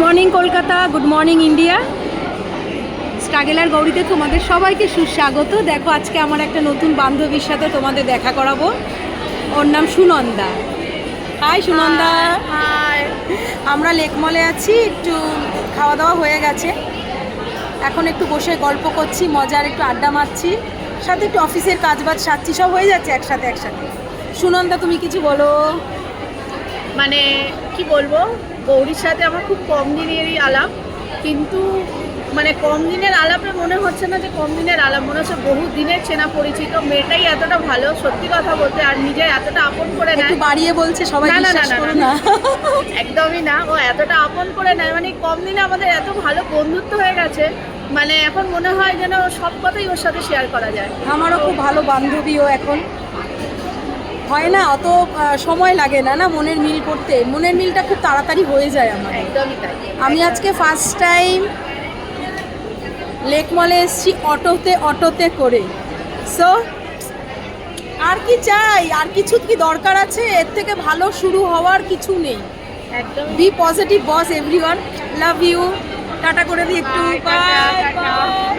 Morning Kolkata, good morning India. Struggler গৌরীতে তোমাদের সবাইকে সুস্বাগত। দেখো আজকে আমার একটা নতুন বান্ধবীর সাথে তোমাদের দেখা করাবো। ওর নাম সুনন্দা। হাই সুনন্দা। হাই। আমরা লেকমলে আছি, একটু খাওয়া দাওয়া হয়ে গেছে, এখন একটু বসে গল্প করছি, মজার একটু আড্ডা মারছি, সাথে একটু অফিসের কাজবাজ সারছি, সব হয়ে যাচ্ছে একসাথে। সুনন্দা তুমি কিছু বলো। মানে কি বলবো, গৌরীর সাথে আমার খুব কম দিনেরই আলাপ, কিন্তু মানে কম দিনের আলাপে মনে হচ্ছে না যে কম দিনের আলাপ, মনে হচ্ছে বহু দিনের চেনা পরিচিত। মেয়েটাই এতটা ভালো, সত্যি কথা বলতে, আর নিজে এতটা আপন করে নেয়। একটু বাড়িয়ে বলছে সবাই, না, না, বিশ্বাস না, করো না, না। একদমই না। ও এতটা আপন করে নেয়, মানে কম দিনে আমাদের এত ভালো বন্ধুত্ব হয়ে গেছে, মানে এখন মনে হয় যেন সব কথাই ওর সাথে শেয়ার করা যায়। আমারও খুব ভালো বান্ধবীও এখন হয় না, অত সময় লাগে না না মনের মিল করতে। মনের মিলটা খুব তাড়াতাড়ি হয়ে যায় আমার। একদমই তাই। আমি আজকে ফার্স্ট টাইম লেক মলে এসেছি অটোতে করে। সো আর কি চাই, আর কিছু কি দরকার আছে? এর থেকে ভালো শুরু হওয়ার কিছু নেই। একদম। Be positive boss everyone, love you. Tata করে দিই একটু, Bye, tata, bye tata. By.